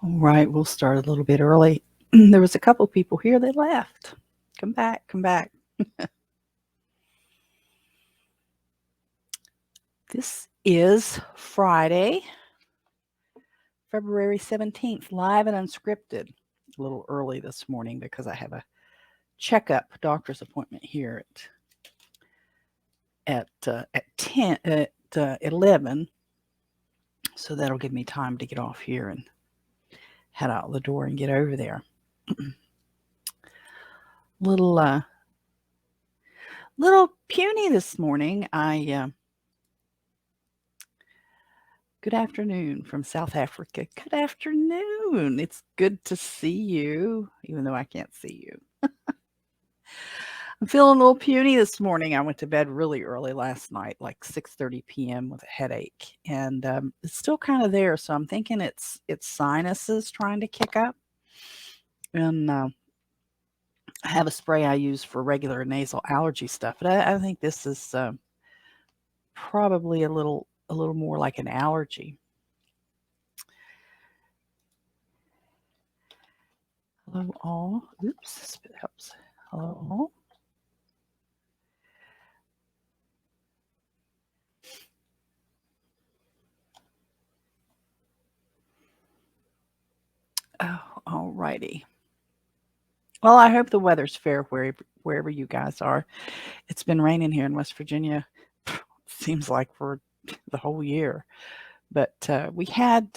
All right, we'll start a little bit early. There was a couple people here that left. Come back, come back. This is Friday, February 17th, live and unscripted. A little early this morning because I have a checkup doctor's appointment here at 11. So that'll give me time to get off here and head out the door and get over there. little puny this morning. Good afternoon from South Africa. Good afternoon. It's good to see you, even though I can't see you. I'm feeling a little puny this morning. I went to bed really early last night, like 6:30 p.m. with a headache, and it's still kind of there. So I'm thinking it's sinuses trying to kick up. And I have a spray I use for regular nasal allergy stuff, but I think this is probably a little more like an allergy. Hello all. Oops, this bit helps. Hello all. Oh, all righty. Well, I hope the weather's fair wherever you guys are. It's been raining here in West Virginia. Seems like for the whole year. But we had,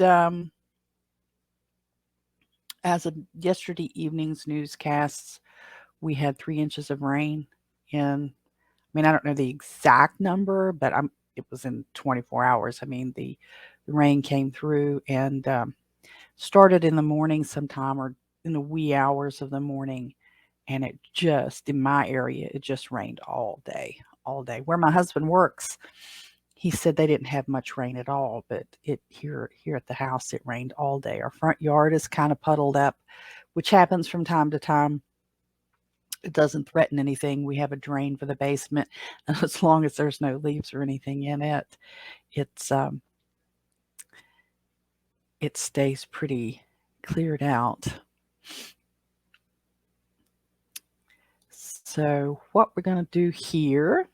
as of yesterday evening's newscasts, we had 3 inches of rain. And I mean, I don't know the exact number, but it was in 24 hours. I mean, the rain came through and started in the morning sometime or in the wee hours of the morning. And it just, in my area, it just rained all day. Where my husband works, he said they didn't have much rain at all, but here at the house, it rained all day. Our front yard is kind of puddled up, which happens from time to time. It doesn't threaten anything. We have a drain for the basement, and as long as there's no leaves or anything in it, it stays pretty cleared out. So what we're going to do here,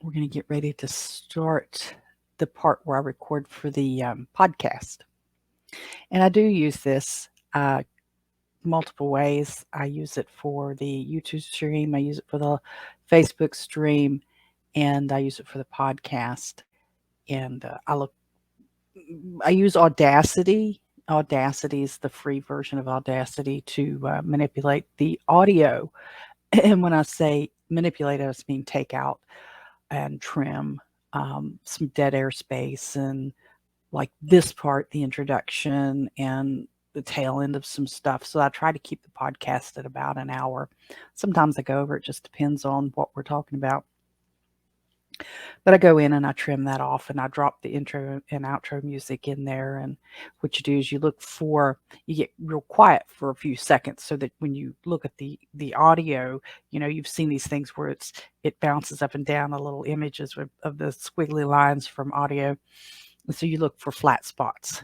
we're going to get ready to start the part where I record for the podcast. And I do use this multiple ways. I use it for the YouTube stream, I use it for the Facebook stream, and I use it for the podcast. And I use Audacity. Audacity is the free version of Audacity to manipulate the audio. And when I say manipulate, I just mean take out and trim some dead air space, and like this part, the introduction and the tail end of some stuff. So I try to keep the podcast at about an hour. Sometimes I go over, it just depends on what we're talking about. But I go in and I trim that off, and I drop the intro and outro music in there. And what you do is you get real quiet for a few seconds so that when you look at the audio, you've seen these things where it bounces up and down the little images of the squiggly lines from audio. And so you look for flat spots.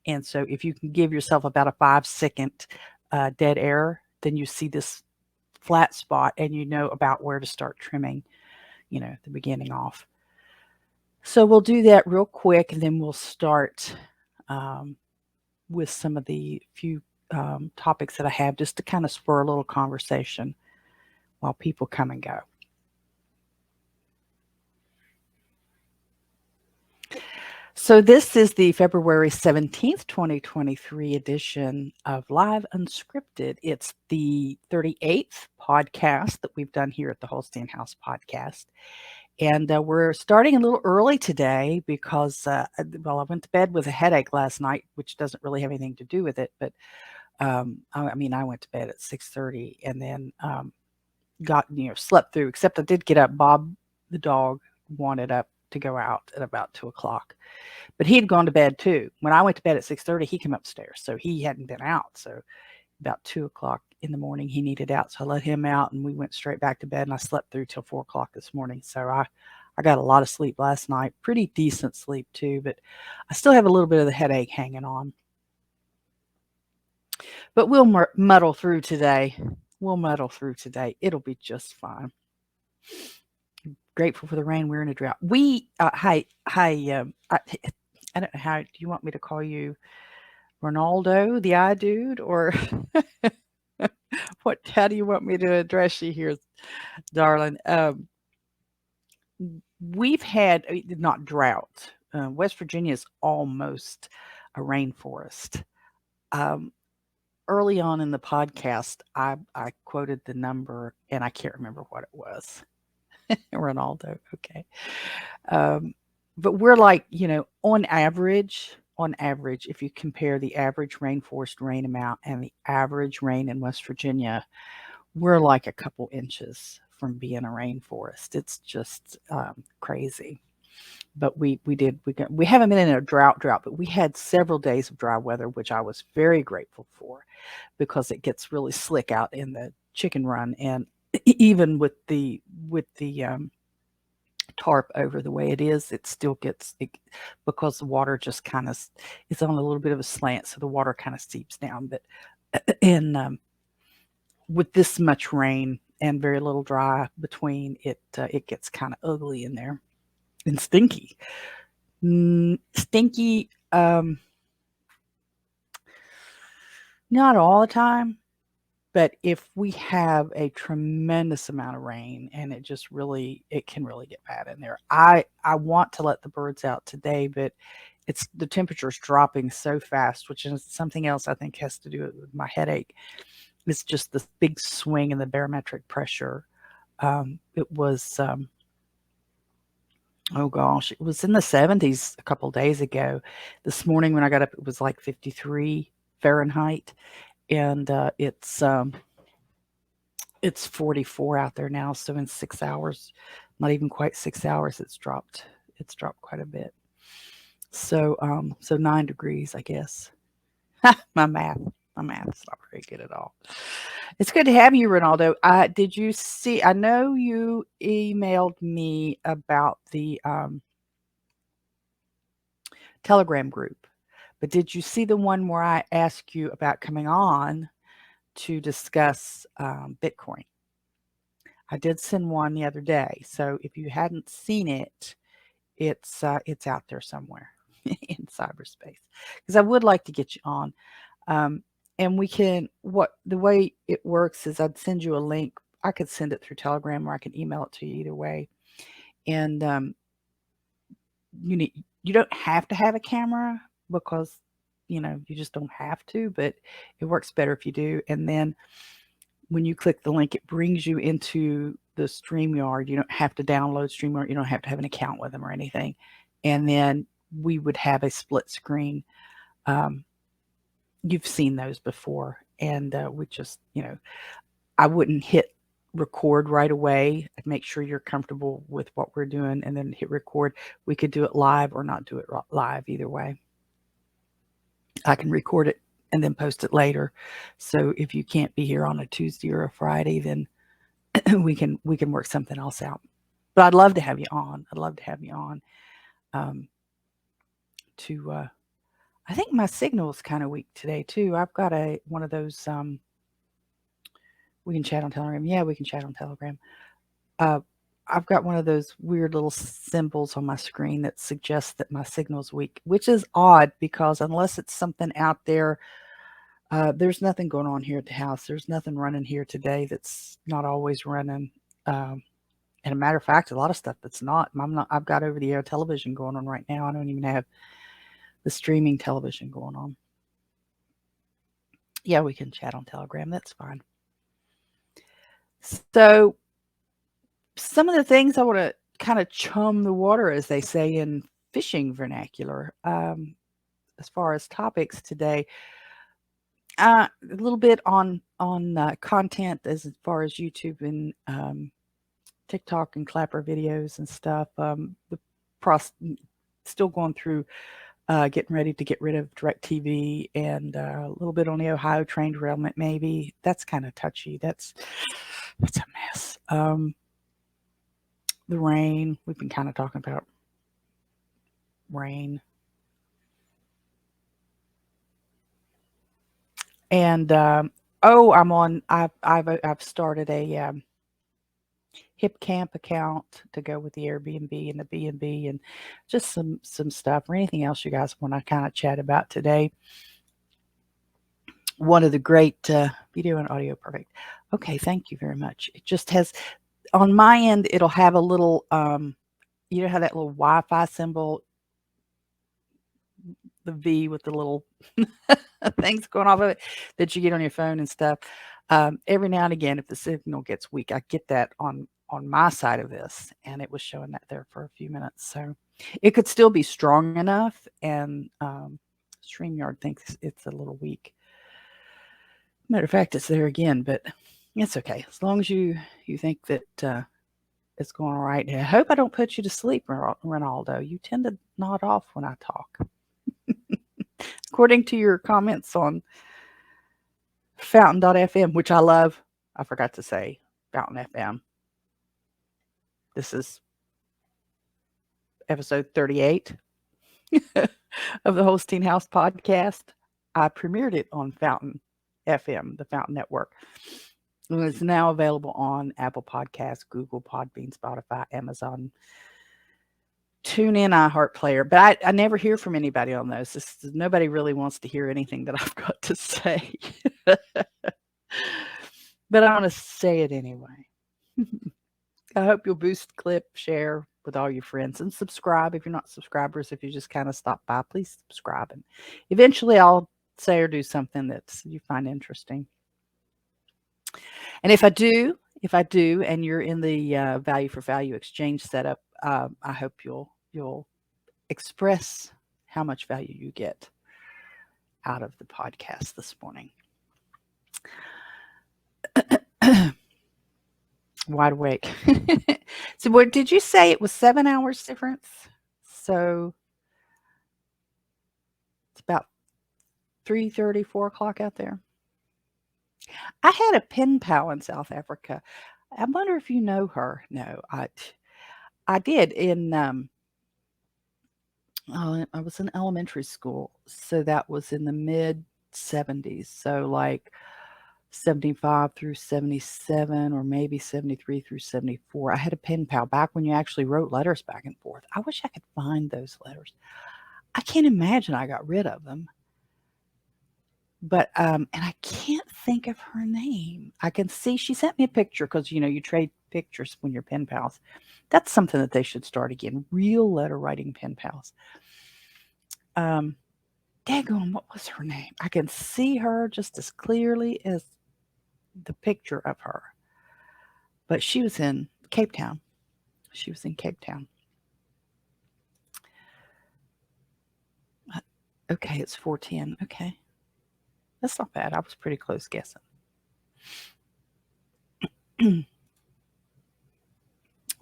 And so if you can give yourself about a 5-second dead air, then you see this flat spot and you know about where to start trimming, the beginning off. So we'll do that real quick, and then we'll start with some of the few topics that I have, just to kind of spur a little conversation while people come and go. So this is the February 17th, 2023 edition of Live Unscripted. It's the 38th podcast that we've done here at the Holstein House podcast. And we're starting a little early today because, I went to bed with a headache last night, which doesn't really have anything to do with it. But I went to bed at 6:30 and then slept through, except I did get up. Bob, the dog, wanted up to go out at about 2 o'clock. But he'd gone to bed too. When I went to bed at 6:30, he came upstairs. So he hadn't been out. So about 2 o'clock in the morning, he needed out. So I let him out and we went straight back to bed, and I slept through till 4 o'clock this morning. So I I got a lot of sleep last night, pretty decent sleep too, but I still have a little bit of the headache hanging on. But we'll muddle through today. We'll muddle through today. It'll be just fine. Grateful for the rain. We're in a drought. Hi, I don't know how. Do you want me to call you Ronaldo, the eye dude, or what? How do you want me to address you here, darling? We've had not drought. West Virginia is almost a rainforest. Um, Early on in the podcast, I quoted the number, and I can't remember what it was. Ronaldo, okay. But we're like, on average, if you compare the average rainforest rain amount and the average rain in West Virginia, we're like a couple inches from being a rainforest. It's just crazy. But we haven't been in a drought, but we had several days of dry weather, which I was very grateful for, because it gets really slick out in the chicken run, and even with the tarp over the way it is, it still gets because the water just kind of it's on a little bit of a slant, so the water kind of seeps down. But and with this much rain and very little dry between it, it gets kind of ugly in there and stinky. Stinky, not all the time, but if we have a tremendous amount of rain and it can really get bad in there. I want to let the birds out today, but the temperature's dropping so fast, which is something else I think has to do with my headache. It's just this big swing in the barometric pressure. It was, oh gosh, it was in the 70s a couple days ago. This morning when I got up, it was like 53 Fahrenheit, and it's 44 out there now. So in 6 hours, not even quite 6 hours, it's dropped quite a bit. So 9 degrees, I guess. My math's not very good at all. It's good to have you, Ronaldo. Did you see? I know you emailed me about the Telegram group, but did you see the one where I asked you about coming on to discuss Bitcoin? I did send one the other day, so if you hadn't seen it, it's out there somewhere in cyberspace, because I would like to get you on. And the way it works is I'd send you a link. I could send it through Telegram, or I can email it to you, either way. And you don't have to have a camera, because you just don't have to, but it works better if you do. And then when you click the link, it brings you into the StreamYard. You don't have to download StreamYard. You don't have to have an account with them or anything. And then we would have a split screen. You've seen those before. And we just, I wouldn't hit record right away. I'd make sure you're comfortable with what we're doing and then hit record. We could do it live or not do it live, either way. I can record it and then post it later. So if you can't be here on a Tuesday or a Friday, then we can work something else out. But I'd love to have you on. I think my signal is kind of weak today too. I've got one of those. We can chat on Telegram. Yeah, we can chat on Telegram. I've got one of those weird little symbols on my screen that suggests that my signal's weak, which is odd, because unless it's something out there, there's nothing going on here at the house. There's nothing running here today that's not always running. And a matter of fact, a lot of stuff that's not. I've got over-the-air television going on right now. I don't even have the streaming television going on. Yeah, we can chat on Telegram. That's fine. So some of the things I want to kind of chum the water, as they say in fishing vernacular, as far as topics today. A little bit on content as far as YouTube and TikTok and Clapper videos and stuff. Still going through getting ready to get rid of DirecTV, and a little bit on the Ohio train derailment. Maybe that's kind of touchy. That's a mess. the rain. We've been kind of talking about rain. And I've started a Hipcamp account to go with the Airbnb and the B&B, and just some stuff or anything else you guys want to kind of chat about today. One of the great video and audio, perfect. Okay, thank you very much. It just has, on my end, it'll have a little, you know how that little Wi-Fi symbol, the V with the little things going off of it that you get on your phone and stuff. Every now and again, if the signal gets weak, I get that on my side of this, and it was showing that there for a few minutes. So it could still be strong enough, and StreamYard thinks it's a little weak. Matter of fact, it's there again, but it's okay. As long as you think that it's going all right. I hope I don't put you to sleep, Ronaldo. You tend to nod off when I talk. According to your comments on fountain.fm, which I love, I forgot to say Fountain FM. This is episode 38 of the Holstein House podcast. I premiered it on Fountain FM, the Fountain Network. And it's now available on Apple Podcasts, Google, Podbean, Spotify, Amazon, TuneIn, iHeartPlayer. But I never hear from anybody on those. Nobody really wants to hear anything that I've got to say. But I want to say it anyway. I hope you'll boost, clip, share with all your friends, and subscribe if you're not subscribers. If you just kind of stop by, please subscribe. And eventually I'll say or do something that you find interesting. And if I do, and you're in the value for value exchange setup, I hope you'll express how much value you get out of the podcast this morning. Wide awake. So what did you say? It was 7 hours difference? So it's about 3:30, 4 o'clock out there. I had a pen pal in South Africa. I wonder if you know her. No, I did in I was in elementary school, so that was in the mid 70s. So like 75 through 77, or maybe 73 through 74. I had a pen pal back when you actually wrote letters back and forth. I wish I could find those letters. I can't imagine I got rid of them. But and I can't think of her name. I can see she sent me a picture, because you trade pictures when you're pen pals. That's something that they should start again. Real letter writing pen pals. Daggone, what was her name? I can see her just as clearly as the picture of her. But she was in Cape Town. Okay, it's 4:10. Okay. That's not bad. I was pretty close guessing.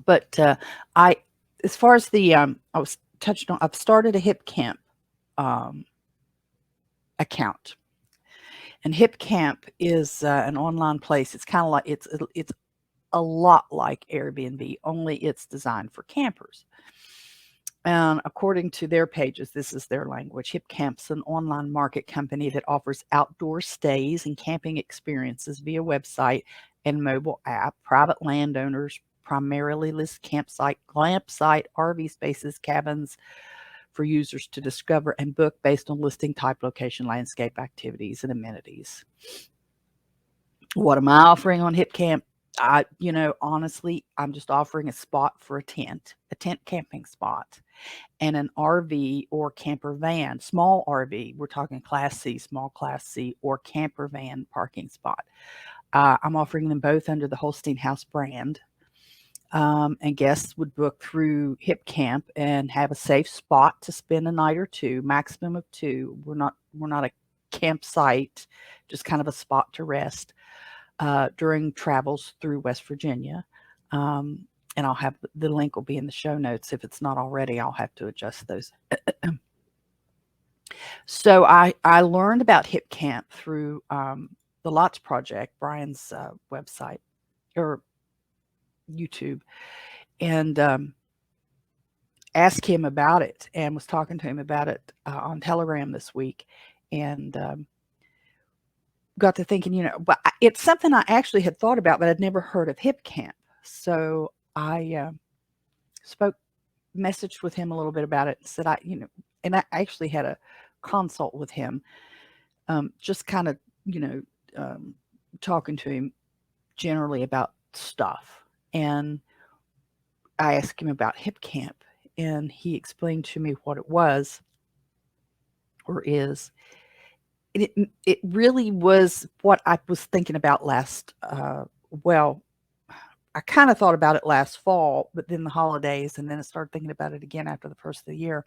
But as far as the, I was touched on, I've started a Hipcamp account. And Hipcamp is an online place. It's kind of like, it's a lot like Airbnb, only it's designed for campers. And according to their pages, this is their language. Hipcamp's an online market company that offers outdoor stays and camping experiences via website and mobile app. Private landowners primarily list campsite, RV spaces, cabins for users to discover and book based on listing type, location, landscape, activities, and amenities. What am I offering on Hipcamp? Honestly, I'm just offering a spot for a tent camping spot, and an RV or camper van, small RV. We're talking Class C, small Class C, or camper van parking spot. I'm offering them both under the Holstein House brand. And guests would book through Hipcamp and have a safe spot to spend a night or two, maximum of 2. We're not a campsite, just kind of a spot to rest during travels through West Virginia. And I'll have the link will be in the show notes. If it's not already, I'll have to adjust those. So I learned about Hipcamp through the Lots Project, Brian's website or YouTube. and asked him about it and was talking to him about it on Telegram this week, and got to thinking, but it's something I actually had thought about, but I'd never heard of Hipcamp. So I messaged with him a little bit about it and said, and I actually had a consult with him, just kind of, talking to him generally about stuff. And I asked him about Hipcamp, and he explained to me what it was or is. It really was what I was thinking about last, well, I kind of thought about it last fall, but then the holidays, and then I started thinking about it again after the first of the year,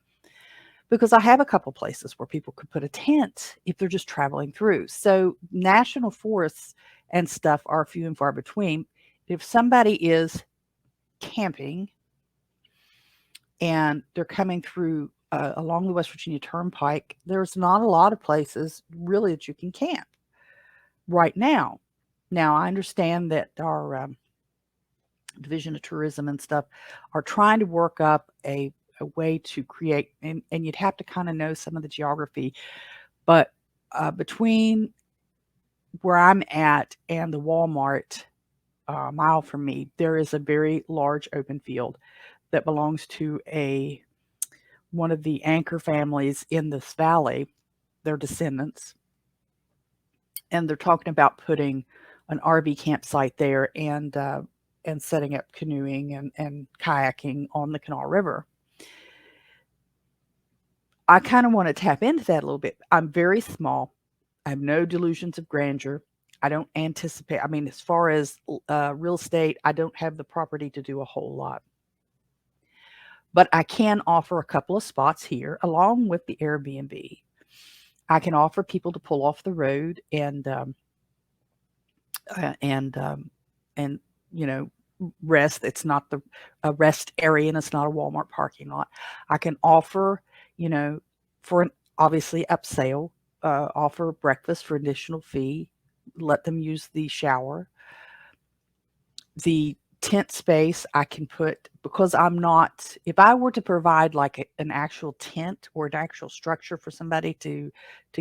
because I have a couple places where people could put a tent if they're just traveling through. So national forests and stuff are few and far between. If somebody is camping and they're coming through along the West Virginia Turnpike, there's not a lot of places really that you can camp right now. Now, I understand that our Division of Tourism and stuff are trying to work up a way to create, and you'd have to kind of know some of the geography, but between where I'm at and the Walmart mile from me, there is a very large open field that belongs to one of the anchor families in this valley, their descendants, and they're talking about putting an RV campsite there and setting up canoeing and kayaking on the Canal River. I kind of want to tap into that a little bit. I'm very small. I have no delusions of grandeur. I don't anticipate, as far as real estate, I don't have the property to do a whole lot. But I can offer a couple of spots here along with the Airbnb. I can offer people to pull off the road and rest. It's not a rest area, and it's not a Walmart parking lot. I can offer, for an obviously upsell, offer breakfast for additional fee, let them use the shower. The tent space I can put, because if I were to provide like an actual tent or an actual structure for somebody to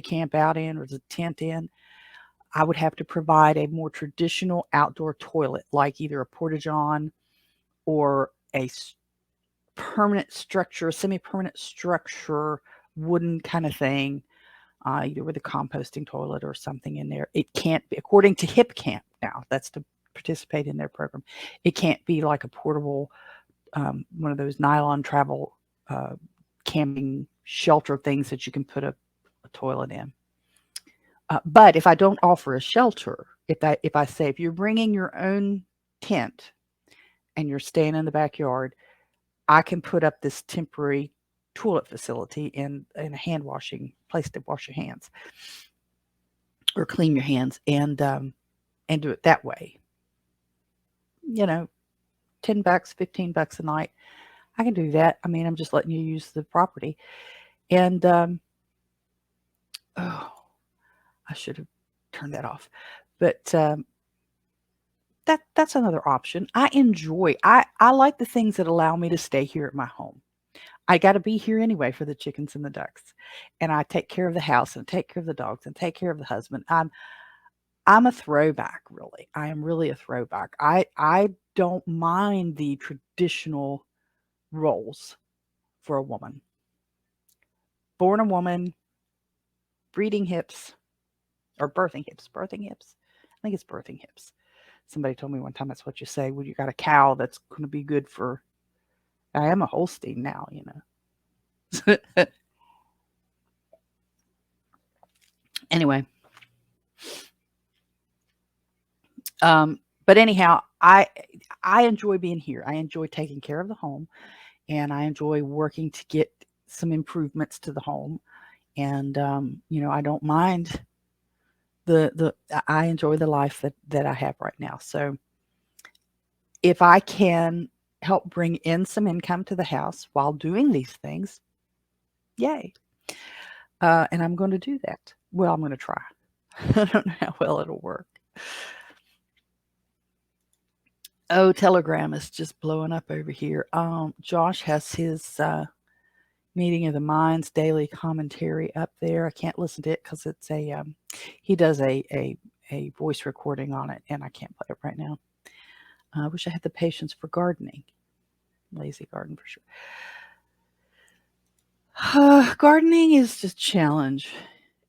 camp out in or to tent in, I would have to provide a more traditional outdoor toilet, like either a porta-john or a permanent structure, semi-permanent structure, wooden kind of thing, either with a composting toilet or something in there. It can't be, according to Hipcamp now, that's to participate in their program, it can't be like a portable, one of those nylon travel camping shelter things that you can put a toilet in. But if I don't offer a shelter, if I say, if you're bringing your own tent and you're staying in the backyard, I can put up this temporary toilet facility and a hand washing place to wash your hands or clean your hands, and do it that way. $10, $15 a night. I can do that. I'm just letting you use the property. And I should have turned that off. But that's another option. I like the things that allow me to stay here at my home. I got to be here anyway for the chickens and the ducks, and I take care of the house and take care of the dogs and take care of the husband. I'm a throwback, really. I am really a throwback. I don't mind the traditional roles for a woman. Born a woman, breeding hips, or birthing hips. Birthing hips? I think it's birthing hips. Somebody told me one time that's what you say when you got a cow that's going to be good for. I am a Holstein now, Anyway. But anyhow, I enjoy being here. I enjoy taking care of the home, and I enjoy working to get some improvements to the home. And I don't mind I enjoy the life that I have right now. So if I can help bring in some income to the house while doing these things, yay. And I'm going to do that. Well, I'm going to try. I don't know how well it'll work. Oh, Telegram is just blowing up over here. Josh has his Meeting of the Minds daily commentary up there. I can't listen to it because it's he does a voice recording on it, and I can't play it right now. I wish I had the patience for gardening. Lazy garden for sure. Gardening is just a challenge.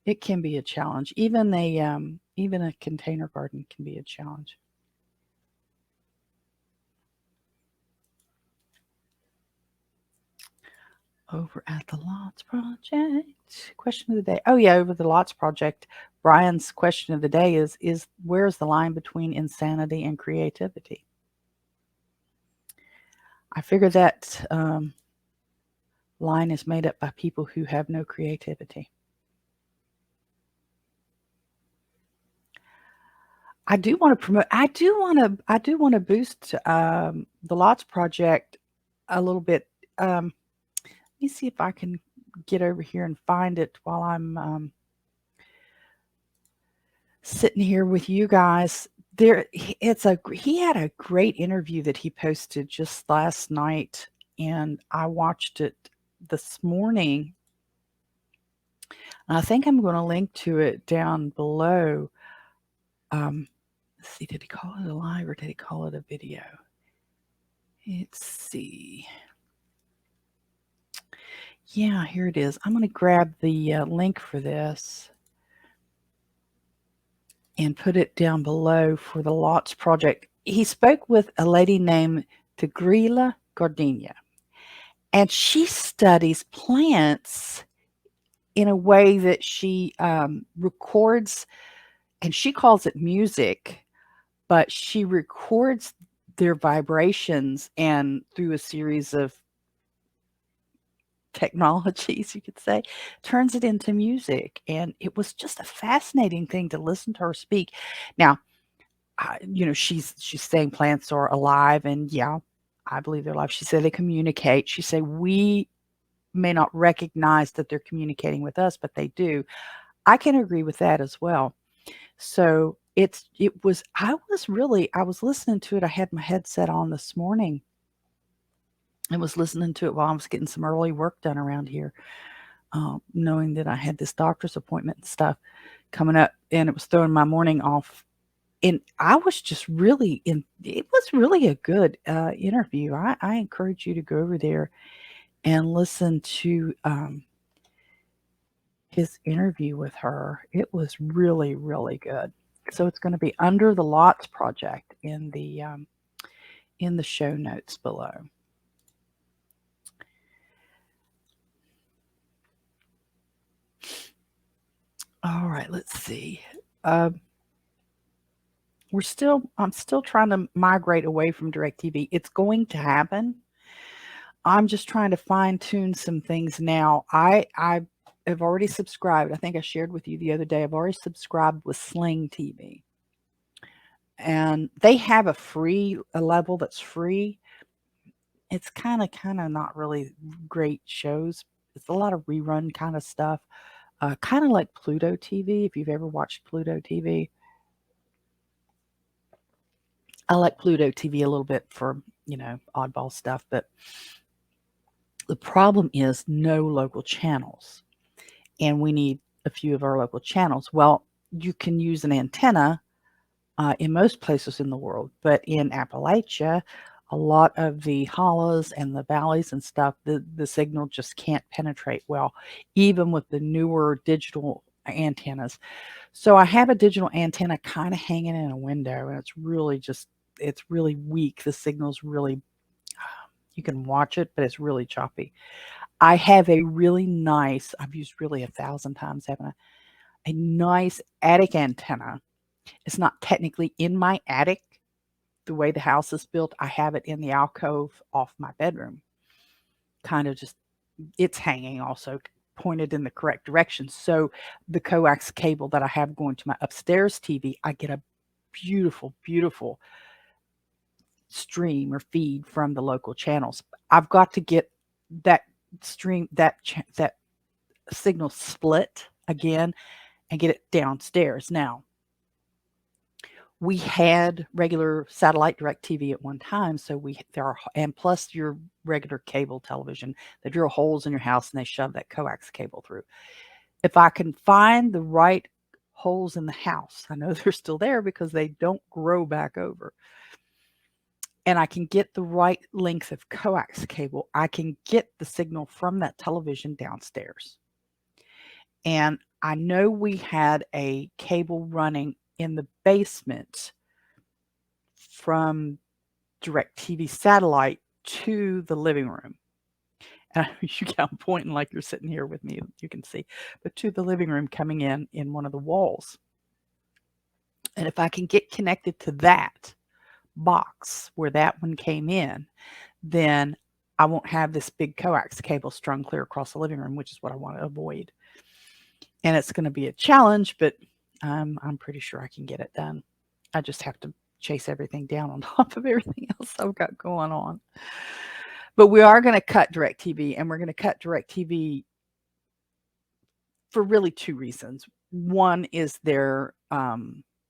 It can be a challenge. Even a container garden can be a challenge. Over at the Lots Project. Question of the day. Oh yeah, over the Lots Project. Brian's question of the day is where's the line between insanity and creativity? I figure that line is made up by people who have no creativity. I do want to promote. I do want to boost the Lots Project a little bit. Let me see if I can get over here and find it while I'm sitting here with you guys. He had a great interview that he posted just last night, and I watched it this morning. I think I'm going to link to it down below. Let's see, did he call it a live or did he call it a video? Let's see. Yeah, here it is. I'm going to grab the link for this and put it down below for the Lots Project. He spoke with a lady named Tigrila Gardenia, and she studies plants in a way that she records, and she calls it music, but she records their vibrations and through a series of technologies, you could say, turns it into music. And it was just a fascinating thing to listen to her speak. Now, she's saying plants are alive, and yeah, I believe they're alive. She said they communicate. She said we may not recognize that they're communicating with us, but they do. I can agree with that as well. So I was listening to it. I had my headset on this morning and was listening to it while I was getting some early work done around here, knowing that I had this doctor's appointment and stuff coming up, and it was throwing my morning off. And I was just really it was really a good interview. I encourage you to go over there and listen to his interview with her. It was really, really good. So it's going to be under the Lots Project in the show notes below. All right, let's see. I'm still trying to migrate away from DirecTV. It's going to happen. I'm just trying to fine tune some things now. I have already subscribed. I think I shared with you the other day. I've already subscribed with Sling TV, and they have a level that's free. It's kind of not really great shows. It's a lot of rerun kind of stuff, kind of like Pluto TV. If you've ever watched Pluto TV, I like Pluto TV a little bit for oddball stuff, but the problem is no local channels, and we need a few of our local channels. Well, you can use an antenna in most places in the world, but in Appalachia, a lot of the hollows and the valleys and stuff, the signal just can't penetrate well, even with the newer digital antennas. So I have a digital antenna kind of hanging in a window, and it's really weak. The signal's really, you can watch it, but it's really choppy. I have a really nice, I've used really 1,000 times, haven't I? A nice attic antenna. It's not technically in my attic. The way the house is built, I have it in the alcove off my bedroom. Kind of just, it's hanging also pointed in the correct direction. So the coax cable that I have going to my upstairs TV, I get a beautiful, beautiful stream or feed from the local channels. I've got to get that stream, that signal split again and get it downstairs. Now, We had regular satellite DirecTV at one time, so and plus your regular cable television, they drill holes in your house and they shove that coax cable through. If I can find the right holes in the house, I know they're still there because they don't grow back over, and I can get the right length of coax cable, I can get the signal from that television downstairs. And I know we had a cable running in the basement from DirecTV satellite to the living room. And I'm pointing like you're sitting here with me, you can see, but to the living room coming in one of the walls. And if I can get connected to that box where that one came in, then I won't have this big coax cable strung clear across the living room, which is what I want to avoid. And it's going to be a challenge, but I'm pretty sure I can get it done. I just have to chase everything down on top of everything else I've got going on. But we are going to cut DirecTV, and we're going to cut DirecTV for really two reasons. One is they're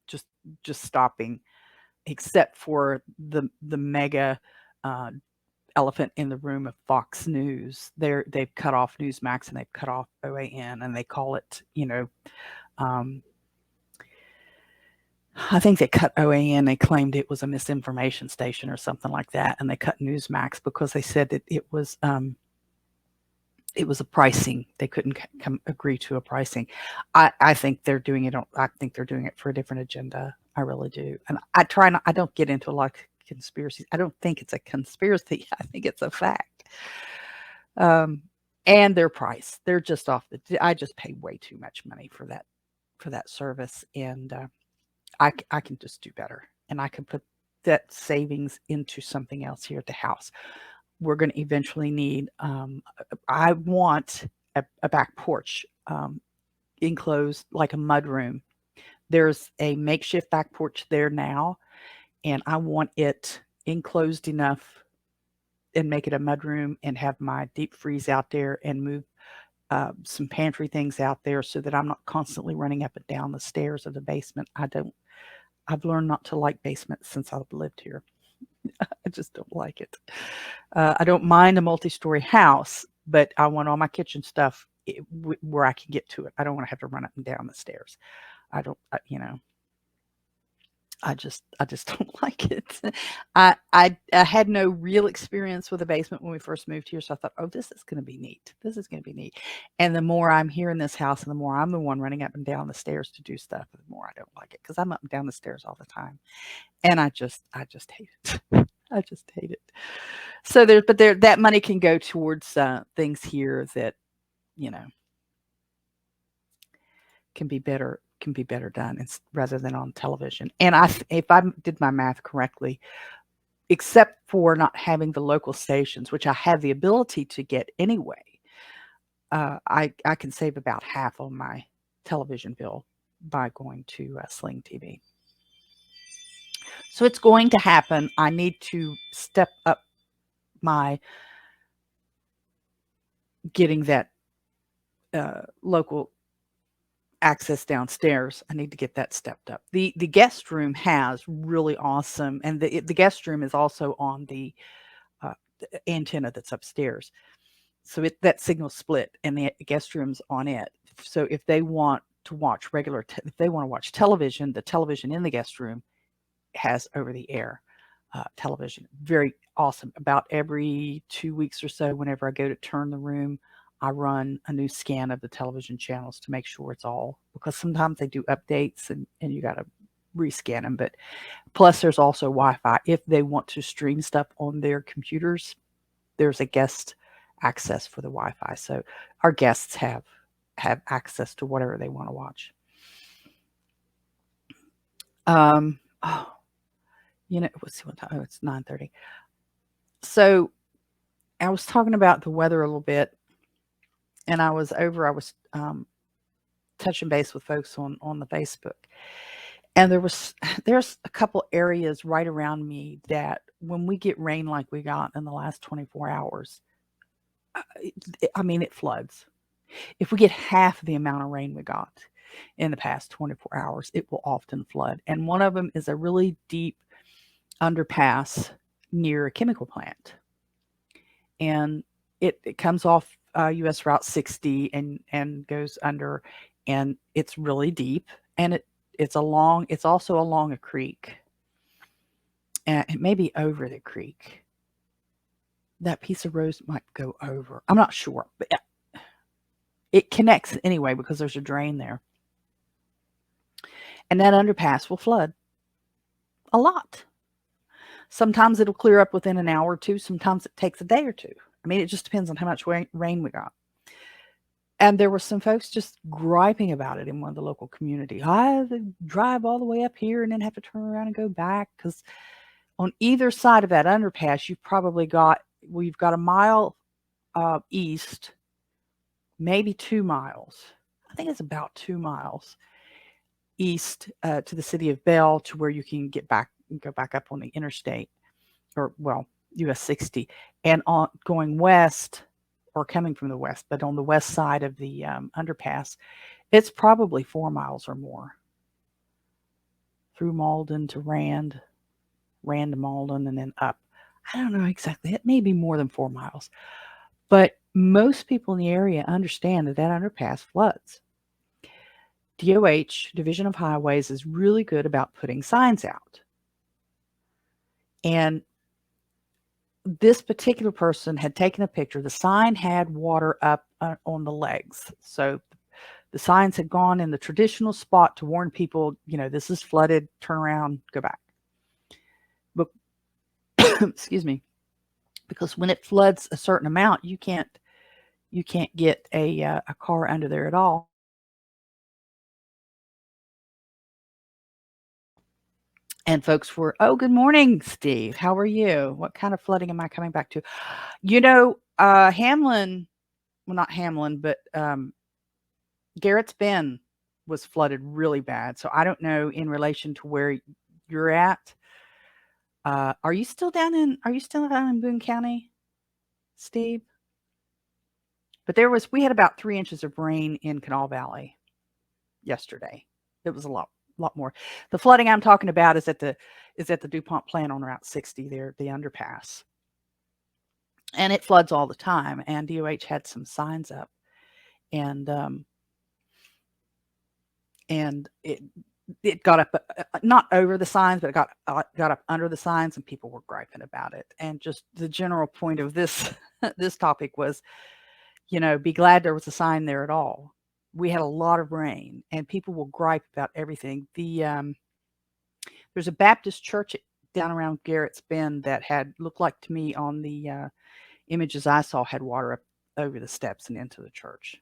just stopping, except for the mega elephant in the room of Fox News. They've cut off Newsmax and they've cut off OAN, and they call it, I think they cut OAN. They claimed it was a misinformation station or something like that, and they cut Newsmax because they said that it was a pricing. They couldn't agree to a pricing. I think they're doing it. I think they're doing it for a different agenda. I really do. And I don't get into a lot of conspiracies. I don't think it's a conspiracy. I think it's a fact. And their price, they're just off I just pay way too much money for that service. And I can just do better. And I can put that savings into something else here at the house. We're going to eventually need, I want a back porch enclosed like a mud room. There's a makeshift back porch there now, and I want it enclosed enough and make it a mud room and have my deep freeze out there and move some pantry things out there so that I'm not constantly running up and down the stairs of the basement. I've learned not to like basements since I've lived here. I just don't like it. I don't mind a multi-story house, but I want all my kitchen stuff where I can get to it. I don't want to have to run up and down the stairs. I just don't like it. I had no real experience with a basement when we first moved here, so I thought, oh, this is going to be neat. This is going to be neat. And the more I'm here in this house, and the more I'm the one running up and down the stairs to do stuff, the more I don't like it because I'm up and down the stairs all the time, and I just hate it. I just hate it. So that money can go towards things here that can be better done rather than on television. And if I did my math correctly, except for not having the local stations, which I have the ability to get anyway, I can save about half on my television bill by going to Sling TV. So it's going to happen. I need to step up my getting that local access downstairs. I need to get that stepped up. The guest room has really awesome, and the guest room is also on the antenna that's upstairs. So that signal split, and the guest room's on it. So if they want to watch if they want to watch television, the television in the guest room has over-the-air television. Very awesome. About every 2 weeks or so, whenever I go to turn the room, I run a new scan of the television channels to make sure it's all, because sometimes they do updates and you got to rescan them. But plus there's also Wi-Fi. If they want to stream stuff on their computers, there's a guest access for the Wi-Fi. So our guests have access to whatever they want to watch. Let's see what time. Oh, it's 9:30. So I was talking about the weather a little bit, and I was touching base with folks on the Facebook, and there's a couple areas right around me that when we get rain like we got in the last 24 hours, it floods. If we get half the amount of rain we got, in the past 24 hours, it will often flood. And one of them is a really deep underpass near a chemical plant. And it comes off US Route 60 and goes under, and it's really deep, and it's also along a creek, and it may be over the creek. That piece of road might go over. I'm not sure, but it connects anyway because there's a drain there. And that underpass will flood a lot. Sometimes it'll clear up within an hour or two. Sometimes it takes a day or two. I mean, it just depends on how much rain we got. And there were some folks just griping about it in one of the local community. I have to drive all the way up here and then have to turn around and go back, because on either side of that underpass, you've got a mile east, maybe 2 miles. I think it's about 2 miles east to the city of Bell, to where you can go back up on the interstate, or US 60, and going west, or coming from the west, but on the west side of the underpass, it's probably 4 miles or more through Malden to Rand to Malden, and then up. I don't know exactly. It may be more than 4 miles, but most people in the area understand that underpass floods. DOH, Division of Highways, is really good about putting signs out. And this particular person had taken a picture. The sign had water up on the legs. So the signs had gone in the traditional spot to warn people, this is flooded, turn around, go back. But excuse me, because when it floods a certain amount, you can't get a car under there at all. And folks were, oh, good morning, Steve. How are you? What kind of flooding am I coming back to? Hamlin, well, not Hamlin, but Garrett's Bend was flooded really bad. So I don't know in relation to where you're at. Are you still down in Boone County, Steve? But we had about 3 inches of rain in Canal Valley yesterday. It was a lot more. The flooding I'm talking about is at the DuPont plant on Route 60 there, the underpass. And it floods all the time. And DOH had some signs up, and it got up, not over the signs, but it got up under the signs, and people were griping about it. And just the general point of this this topic was, be glad there was a sign there at all. We had a lot of rain, and people will gripe about everything. There's a Baptist church down around Garrett's Bend that looked like to me on the images I saw, had water up over the steps and into the church.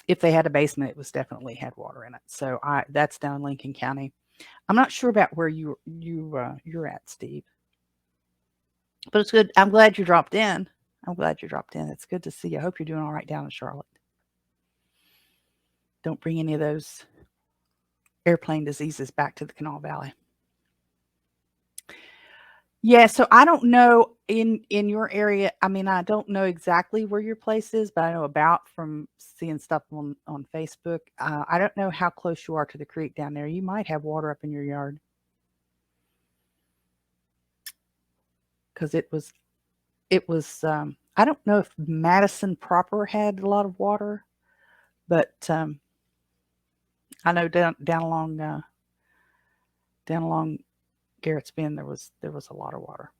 If they had a basement, it was definitely had water in it. So that's down in Lincoln County. I'm not sure about where you're at, Steve, but it's good. I'm glad you dropped in. It's good to see you. I hope you're doing all right down in Charlotte. Don't bring any of those airplane diseases back to the Canal Valley. Yeah, so I don't know in your area. I mean, I don't know exactly where your place is, but I know about from seeing stuff on Facebook. I don't know how close you are to the creek down there. You might have water up in your yard, because it was. I don't know if Madison proper had a lot of water, but I know down along Garrett's Bend there was a lot of water.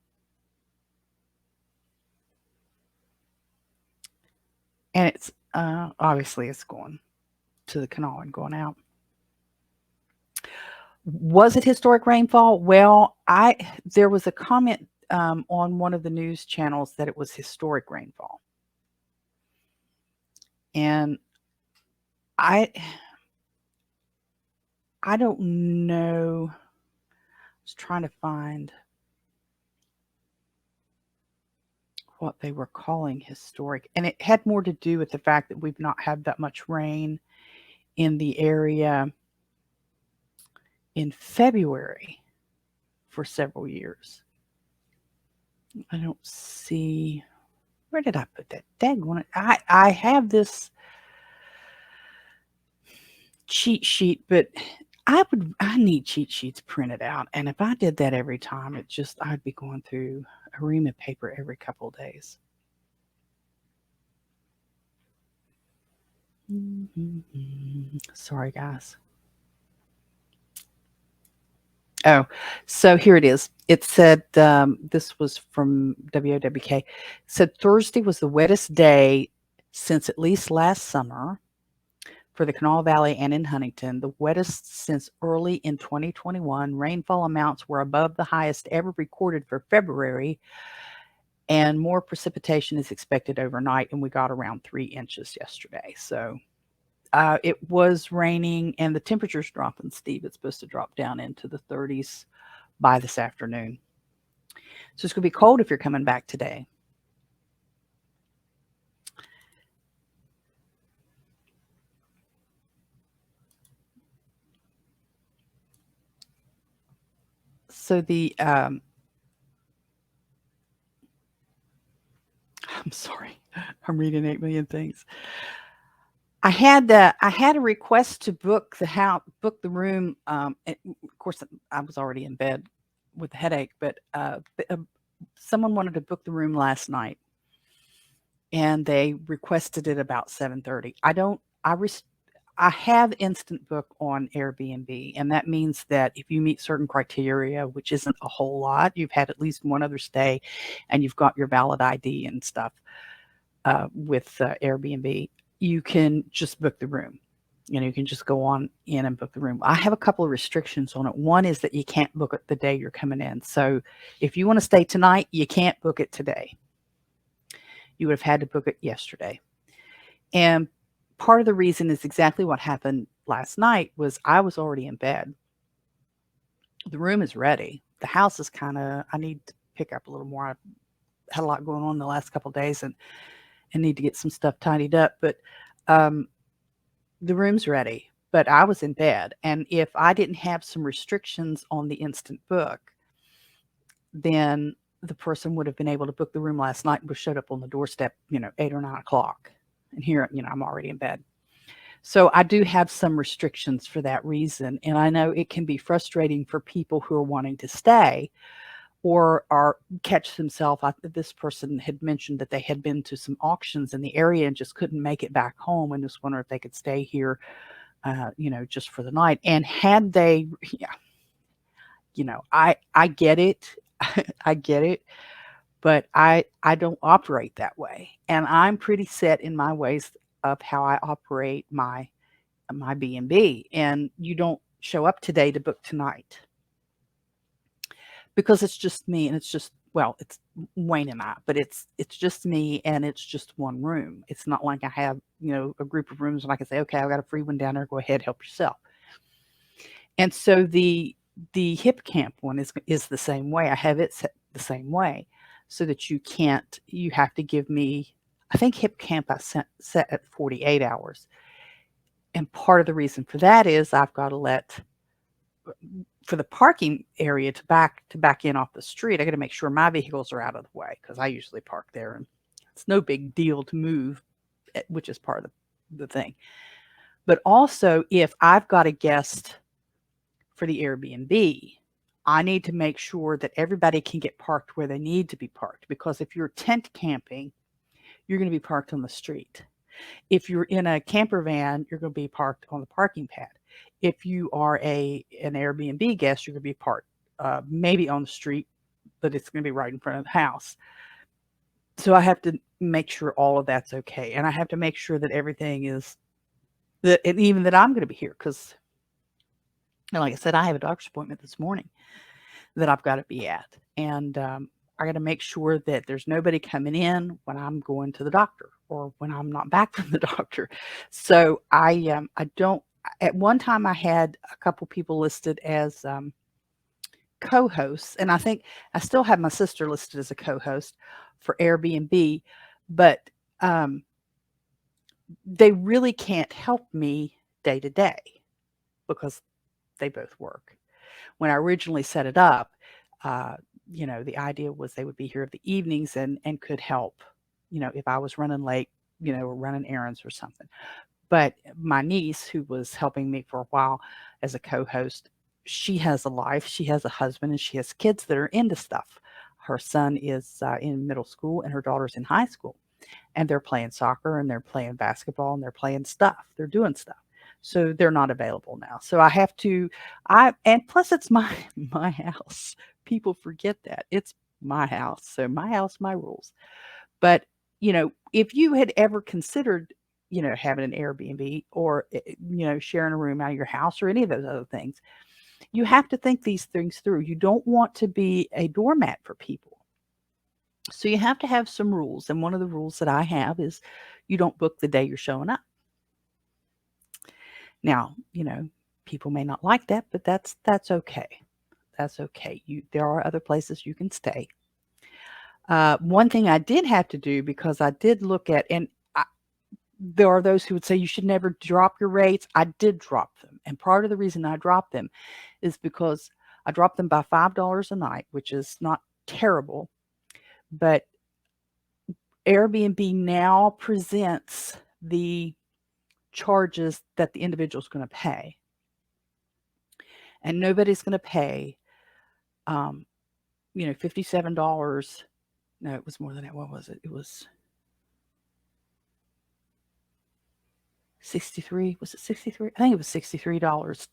And it's obviously it's going to the canal and going out. Was it historic rainfall? Well, there was a comment on one of the news channels that it was historic rainfall. And I don't know. I was trying to find what they were calling historic, and it had more to do with the fact that we've not had that much rain in the area in February for several years. I don't see, where did I put that? Dang one. I have this cheat sheet, but I need cheat sheets printed out, and if I did that every time, I'd be going through a ream of paper every couple of days. Sorry, guys. Oh, so here it is. It said, this was from WOWK. It said Thursday was the wettest day since at least last summer for the Kanawha Valley and in Huntington, the wettest since early in 2021. Rainfall amounts were above the highest ever recorded for February, and more precipitation is expected overnight, and we got around 3 inches yesterday. So it was raining, and the temperature's dropping, Steve. It's supposed to drop down into the 30s by this afternoon. So it's going to be cold if you're coming back today. So I'm sorry, I'm reading 8 million things. I had a request to book the room. And of course, I was already in bed with a headache, but someone wanted to book the room last night, and they requested it about 7:30. I have instant book on Airbnb, and that means that if you meet certain criteria, which isn't a whole lot, you've had at least one other stay, and you've got your valid ID and stuff with Airbnb, you can just book the room. You can just go on in and book the room. I have a couple of restrictions on it. One is that you can't book it the day you're coming in. So if you want to stay tonight, you can't book it today. You would have had to book it yesterday. And part of the reason is exactly what happened last night was I was already in bed. The room is ready. The house is I need to pick up a little more. I've had a lot going on the last couple of days and need to get some stuff tidied up. But the room's ready. But I was in bed. And if I didn't have some restrictions on the instant book, then the person would have been able to book the room last night and was showed up on the doorstep, 8 or 9 o'clock. And here, I'm already in bed. So I do have some restrictions for that reason. And I know it can be frustrating for people who are wanting to stay or catch themselves. This person had mentioned that they had been to some auctions in the area and just couldn't make it back home and just wonder if they could stay here, just for the night. And had they, I get it. I get it. But I don't operate that way. And I'm pretty set in my ways of how I operate my B&B. And you don't show up today to book tonight. Because it's just me, and it's Wayne and I, but it's just me, and it's just one room. It's not like I have, a group of rooms and I can say, okay, I've got a free one down there. Go ahead, help yourself. And so the Hipcamp one is the same way. I have it set the same way, so that you have to give me, I think Hipcamp I set at 48 hours. And part of the reason for that is I've got to for the parking area to back in off the street, I got to make sure my vehicles are out of the way, because I usually park there and it's no big deal to move, which is part of the thing. But also, if I've got a guest for the Airbnb, I need to make sure that everybody can get parked where they need to be parked, because if you're tent camping, you're going to be parked on the street. If you're in a camper van, you're going to be parked on the parking pad. If you are an Airbnb guest, you're going to be parked maybe on the street, but it's going to be right in front of the house. So I have to make sure all of that's okay. And I have to make sure that everything is, and even that I'm going to be here, because like I said, I have a doctor's appointment this morning that I've got to be at. And I got to make sure that there's nobody coming in when I'm going to the doctor or when I'm not back from the doctor. So I don't, at one time I had a couple people listed as co-hosts, and I think I still have my sister listed as a co-host for Airbnb, but they really can't help me day to day because they both work. When I originally set it up, the idea was they would be here of the evenings and could help, if I was running late, or running errands or something. But my niece, who was helping me for a while as a co-host, she has a life, she has a husband, and she has kids that are into stuff. Her son is in middle school, and her daughter's in high school, and they're playing soccer, and they're playing basketball, and they're playing stuff. They're doing stuff. So they're not available now. So I have to, and plus it's my my house. People forget that it's my house. So my house, my rules. But if you had ever considered, having an Airbnb or sharing a room out of your house or any of those other things, you have to think these things through. You don't want to be a doormat for people. So you have to have some rules. And one of the rules that I have is you don't book the day you're showing up. Now, people may not like that, but that's okay. That's okay. There are other places you can stay. One thing I did have to do, because I did look at, and there are those who would say you should never drop your rates. I did drop them. And part of the reason I dropped them is because I dropped them by $5 a night, which is not terrible. But Airbnb now presents the charges that the individual is going to pay. And nobody's going to pay, $57. No, it was more than that. What was it? It was 63. Was it 63? I think it was $63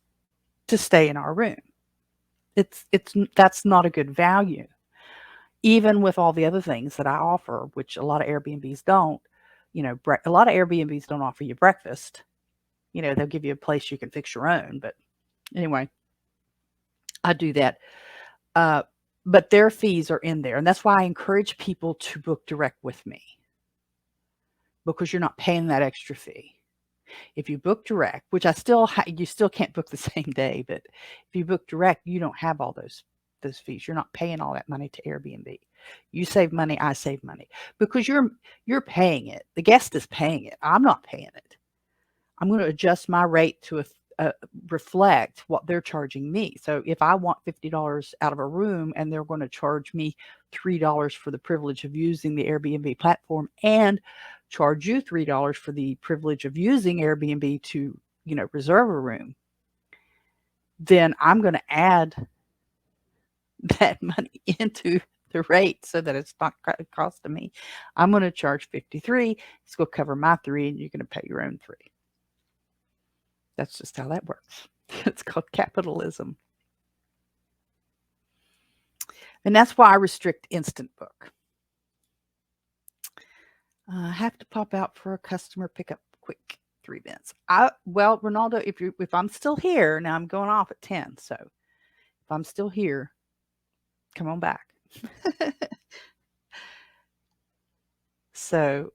to stay in our room. That's not a good value. Even with all the other things that I offer, which a lot of Airbnbs don't, a lot of Airbnbs don't offer you breakfast. They'll give you a place you can fix your own. But anyway, I do that. But their fees are in there. And that's why I encourage people to book direct with me, because you're not paying that extra fee. If you book direct, which you still can't book the same day, but if you book direct, you don't have all those fees. You're not paying all that money to Airbnb. You save money, I save money, because you're paying it. The guest is paying it. I'm not paying it. I'm going to adjust my rate to reflect what they're charging me. So if I want $50 out of a room and they're going to charge me $3 for the privilege of using the Airbnb platform and charge you $3 for the privilege of using Airbnb to, reserve a room, then I'm going to add that money into the rate so that it's not costing me. I'm going to charge 53. It's going to cover my 3, and you're going to pay your own 3. That's just how that works. It's called capitalism. And that's why I restrict instant book. I have to pop out for a customer pickup quick 3 minutes. Well, Ronaldo, if I'm still here, now I'm going off at 10. So if I'm still here, come on back. So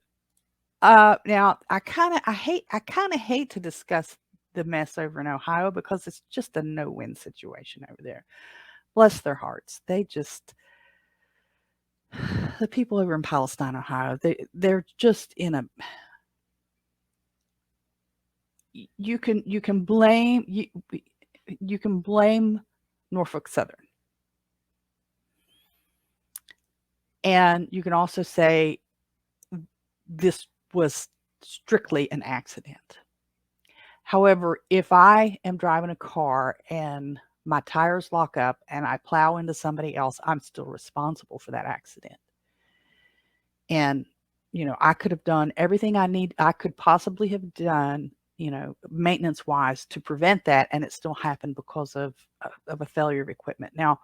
now I kind of hate to discuss the mess over in Ohio, because it's just a no-win situation over there. Bless their hearts. They just, the people over in Palestine, Ohio, they're just in a, you can blame Norfolk Southern. And you can also say this was strictly an accident. However, if I am driving a car and my tires lock up and I plow into somebody else, I'm still responsible for that accident. And, I could have done everything I could possibly have done, maintenance wise, to prevent that. And it still happened because of a failure of equipment. Now,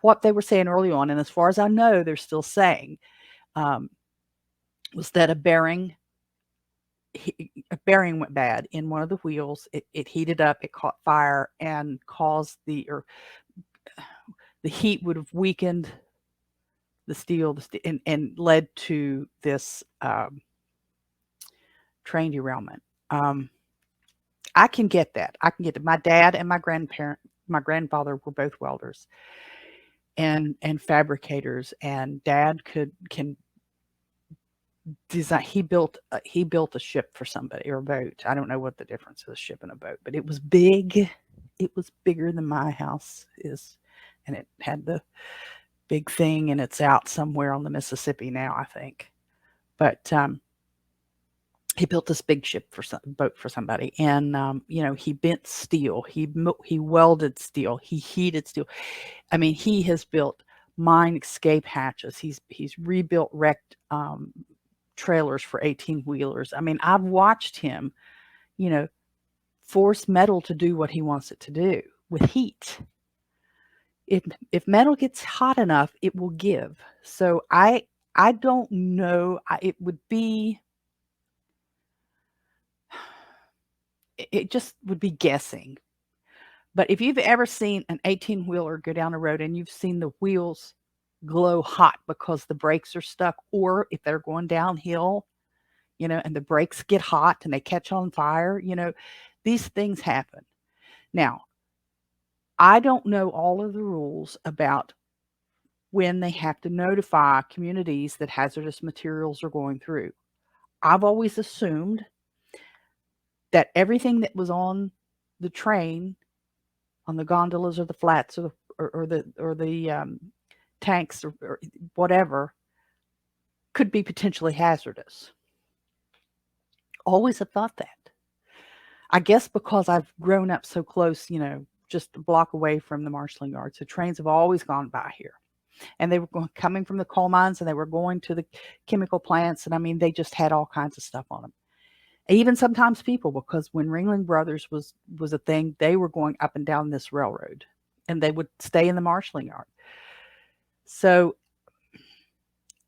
what they were saying early on, and as far as I know, they're still saying, was that a bearing went bad in one of the wheels. It heated up, it caught fire, and caused the heat would have weakened the steel, and led to this train derailment. I can get that. My dad and my grandfather were both welders and fabricators, and Dad can design. He built a ship for somebody, or a boat. I don't know what the difference is, a ship and a boat, but it was big. It was bigger than my house is, and it had the big thing, and it's out somewhere on the Mississippi now, I think. But he built this big boat for somebody, and he bent steel, he welded steel, he heated steel. I mean, he has built mine escape hatches. He's rebuilt wrecked trailers for 18-wheelers. I mean, I've watched him, you know, force metal to do what he wants it to do with heat. If metal gets hot enough, it will give. So I don't know. It would be, it just would be guessing. But if you've ever seen an 18-wheeler go down a road and you've seen the wheels glow hot because the brakes are stuck, or if they're going downhill, and the brakes get hot and they catch on fire, these things happen. Now, I don't know all of the rules about when they have to notify communities that hazardous materials are going through. I've always assumed that everything that was on the train, on the gondolas or the flats or the tanks or whatever, could be potentially hazardous. Always have thought that. I guess because I've grown up so close, just a block away from the marshalling yard. So trains have always gone by here. And they were coming from the coal mines, and they were going to the chemical plants. And I mean, they just had all kinds of stuff on them. Even sometimes people, because when Ringling Brothers was a thing, they were going up and down this railroad, and they would stay in the marshalling yard. So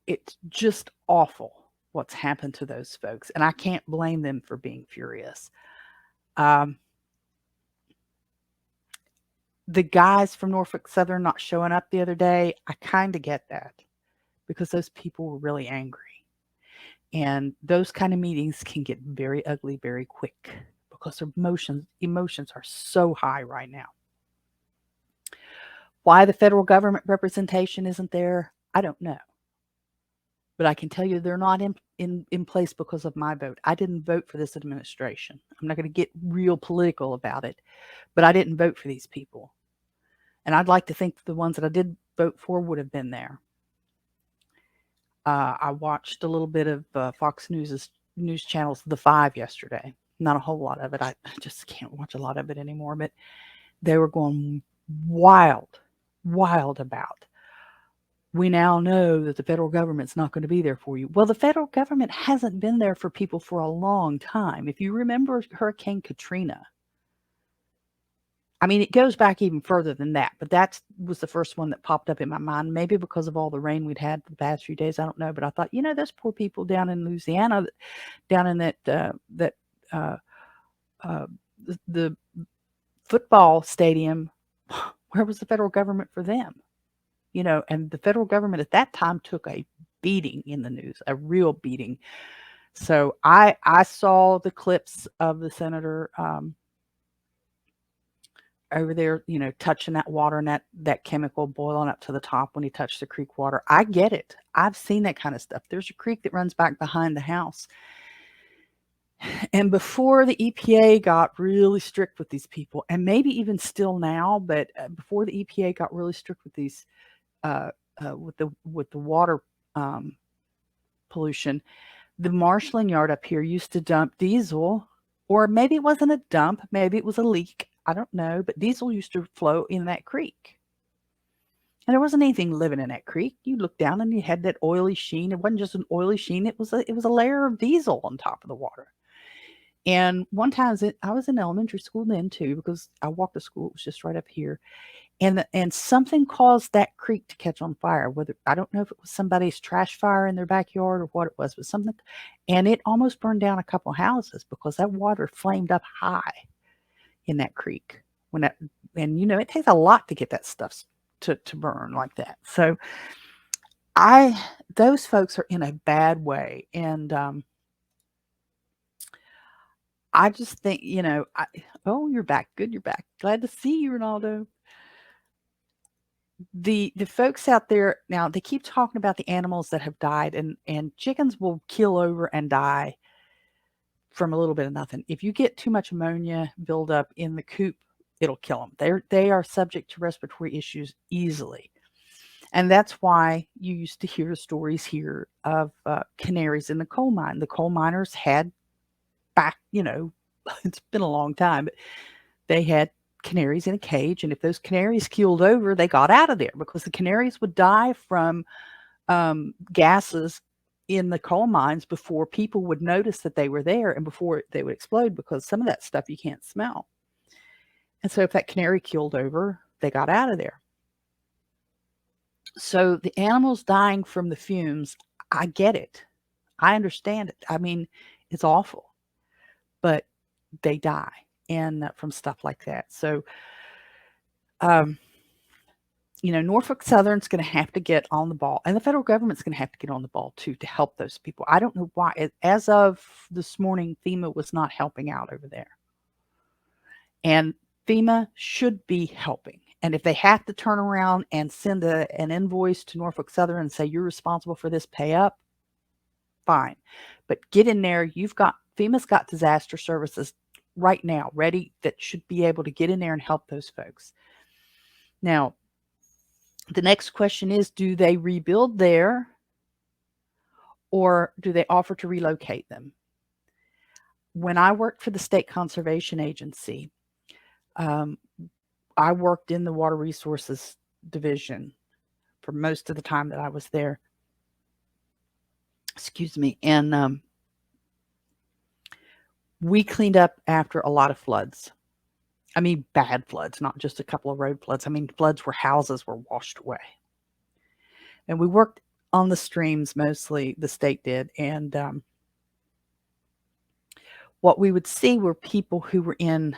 it's just awful what's happened to those folks, and I can't blame them for being furious. The guys from Norfolk Southern not showing up the other day, I kind of get that, because those people were really angry. And those kind of meetings can get very ugly very quick because their emotions are so high right now. Why the federal government representation isn't there, I don't know. But I can tell you they're not in place because of my vote. I didn't vote for this administration. I'm not going to get real political about it, but I didn't vote for these people. And I'd like to think the ones that I did vote for would have been there. I watched a little bit of Fox News channel's The Five yesterday. Not a whole lot of it. I just can't watch a lot of it anymore. But they were going wild about, we now know that the federal government's not going to be there for you. Well, the federal government hasn't been there for people for a long time. If you remember Hurricane Katrina, I mean, it goes back even further than that, but that was the first one that popped up in my mind, maybe because of all the rain we'd had the past few days. I don't know, but I thought, those poor people down in Louisiana, down in the football stadium, where was the federal government for them? And the federal government at that time took a beating in the news, a real beating. So I saw the clips of the senator over there, touching that water and that chemical boiling up to the top when he touched the creek water. I get it. I've seen that kind of stuff. There's a creek that runs back behind the house. And before the EPA got really strict with these people, and maybe even still now, but before the EPA got really strict with these, with the water pollution, the marshalling yard up here used to dump diesel, or maybe it wasn't a dump, maybe it was a leak. I don't know, but diesel used to flow in that creek. And there wasn't anything living in that creek. You looked down and you had that oily sheen. It wasn't just an oily sheen. It was a layer of diesel on top of the water. And one time I was in elementary school then too, because I walked to school. It was just right up here. And something caused that creek to catch on fire. Whether, I don't know if it was somebody's trash fire in their backyard or what it was, but something. And it almost burned down a couple houses because that water flamed up high in that creek. It takes a lot to get that stuff to burn like that. So those folks are in a bad way. And I just think, oh, you're back. Good, you're back. Glad to see you, Ronaldo. The folks out there now, they keep talking about the animals that have died, and chickens will kill over and die from a little bit of nothing. If you get too much ammonia buildup in the coop, it'll kill them. They are subject to respiratory issues easily. And that's why you used to hear stories here of canaries in the coal mine. The coal miners had back, it's been a long time, but they had canaries in a cage. And if those canaries keeled over, they got out of there because the canaries would die from gases in the coal mines before people would notice that they were there and before they would explode, because some of that stuff you can't smell. And so if that canary keeled over, they got out of there. So the animals dying from the fumes, I get it. I understand it. I mean, it's awful, but they die and from stuff like that. So, Norfolk Southern's going to have to get on the ball, and the federal government's going to have to get on the ball too to help those people. I don't know why. As of this morning, FEMA was not helping out over there. And FEMA should be helping. And if they have to turn around and send an invoice to Norfolk Southern and say, you're responsible for this, pay up, fine. But get in there. FEMA's got disaster services right now ready that should be able to get in there and help those folks. Now, the next question is, do they rebuild there or do they offer to relocate them? When I worked for the State Conservation Agency, I worked in the Water Resources Division for most of the time that I was there. Excuse me. And we cleaned up after a lot of floods. I mean, bad floods, not just a couple of road floods. I mean, floods where houses were washed away. And we worked on the streams mostly, the state did. And what we would see were people who were in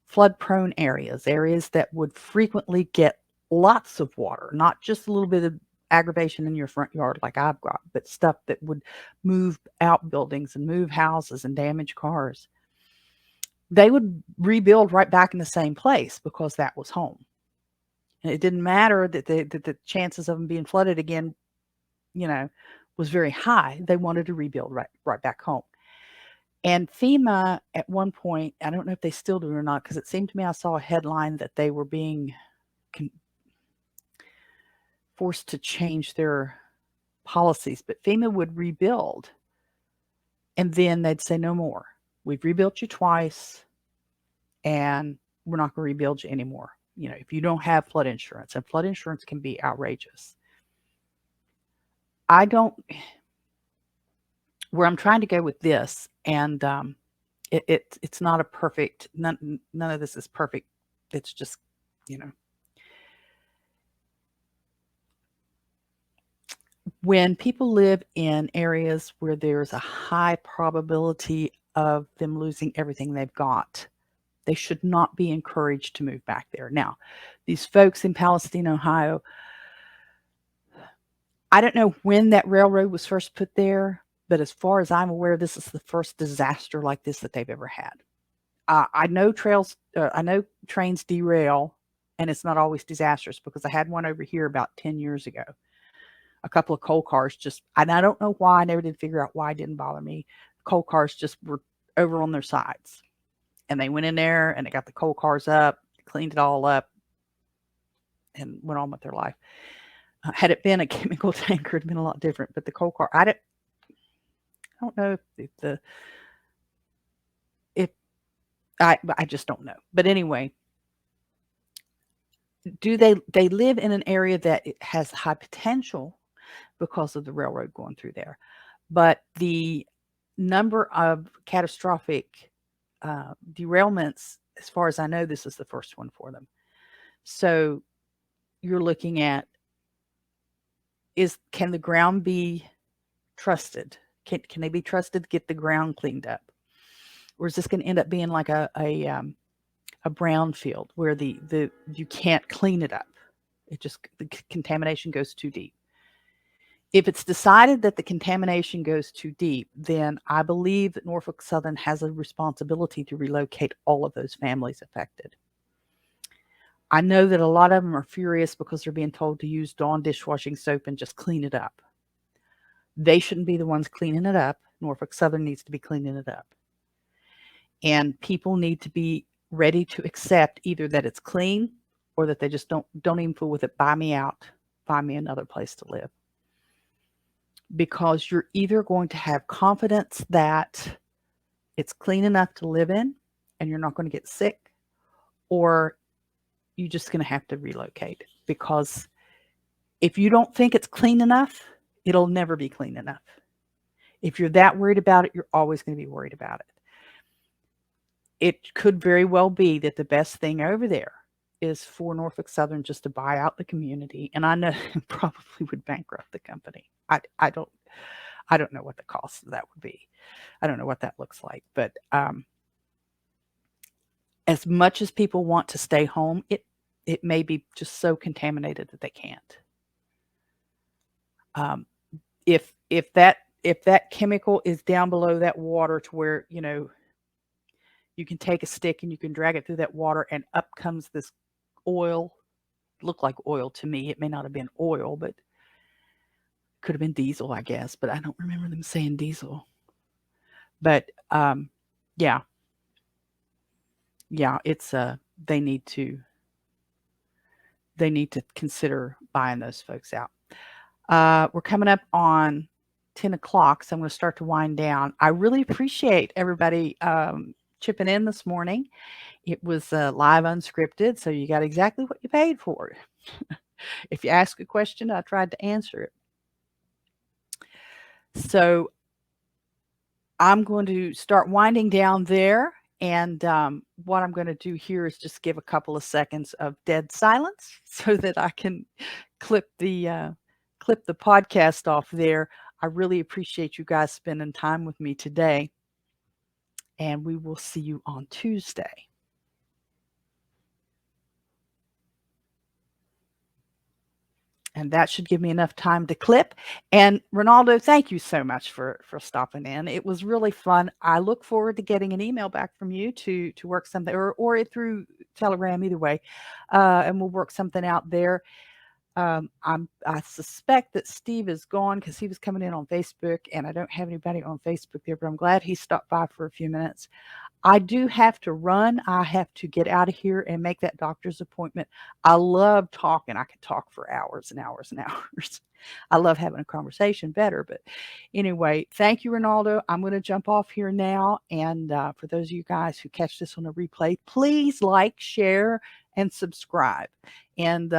flood-prone areas that would frequently get lots of water, not just a little bit of aggravation in your front yard like I've got, but stuff that would move outbuildings and move houses and damage cars. They would rebuild right back in the same place because that was home. And it didn't matter that the chances of them being flooded again, was very high. They wanted to rebuild right back home. And FEMA at one point, I don't know if they still do or not, because it seemed to me I saw a headline that they were being forced to change their policies, but FEMA would rebuild and then they'd say, no more. We've rebuilt you twice and we're not going to rebuild you anymore. If you don't have flood insurance, and flood insurance can be outrageous. Where I'm trying to go with this, and it's not a perfect, none of this is perfect. It's just, when people live in areas where there's a high probability of them losing everything they've got, they should not be encouraged to move back there. Now, these folks in Palestine, Ohio, I don't know when that railroad was first put there, but as far as I'm aware, this is the first disaster like this that they've ever had. I know trains derail, and it's not always disastrous, because I had one over here about 10 years ago. A couple of coal cars and I don't know why, I never did figure out why it didn't bother me. Coal cars just were over on their sides. And they went in there and they got the coal cars up, cleaned it all up, and went on with their life. Had it been a chemical tanker, it'd been a lot different. But the coal car, I don't know I just don't know. But anyway, they live in an area that has high potential because of the railroad going through there. But the number of catastrophic derailments, as far as I know, this is the first one for them. So you're looking at, can the ground be trusted? Can they be trusted to get the ground cleaned up? Or is this going to end up being like a brown field where you can't clean it up? The contamination goes too deep. If it's decided that the contamination goes too deep, then I believe that Norfolk Southern has a responsibility to relocate all of those families affected. I know that a lot of them are furious because they're being told to use Dawn dishwashing soap and just clean it up. They shouldn't be the ones cleaning it up. Norfolk Southern needs to be cleaning it up. And people need to be ready to accept either that it's clean or that they just don't even fool with it. Buy me out. Find me another place to live. Because you're either going to have confidence that it's clean enough to live in and you're not going to get sick, or you're just going to have to relocate, because if you don't think it's clean enough, it'll never be clean enough. If you're that worried about it, you're always going to be worried about it. It could very well be that the best thing over there is for Norfolk Southern just to buy out the community. And I know it probably would bankrupt the company. I don't know what the cost of that would be. I don't know what that looks like. But as much as people want to stay home, it may be just so contaminated that they can't. If that chemical is down below that water to where, you can take a stick and you can drag it through that water and up comes this oil, looked like oil to me. It may not have been oil, but could have been diesel, I guess, but I don't remember them saying diesel. But yeah, it's they need to consider buying those folks out. We're coming up on 10 o'clock, so I'm going to start to wind down. I really appreciate everybody chipping in this morning. It was live unscripted, so you got exactly what you paid for. If you ask a question, I tried to answer it. So I'm going to start winding down there. And what I'm going to do here is just give a couple of seconds of dead silence so that I can clip the podcast off there. I really appreciate you guys spending time with me today. And we will see you on Tuesday. And that should give me enough time to clip. And Ronaldo, thank you so much for stopping in. It was really fun. I look forward to getting an email back from you to work something, or through Telegram, either way. And we'll work something out there. I suspect that Steve is gone because he was coming in on Facebook, and I don't have anybody on Facebook there, but I'm glad he stopped by for a few minutes. I do have to run. I have to get out of here and make that doctor's appointment. I love talking. I could talk for hours and hours and hours. I love having a conversation better. But anyway, thank you, Ronaldo. I'm going to jump off here now. And for those of you guys who catch this on a replay, please like, share, and subscribe. And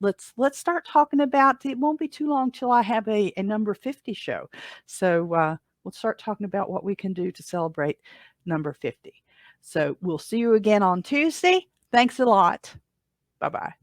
let's start talking about, it won't be too long till I have a number 50 show. So we'll start talking about what we can do to celebrate number 50. So we'll see you again on Tuesday. Thanks a lot. Bye-bye.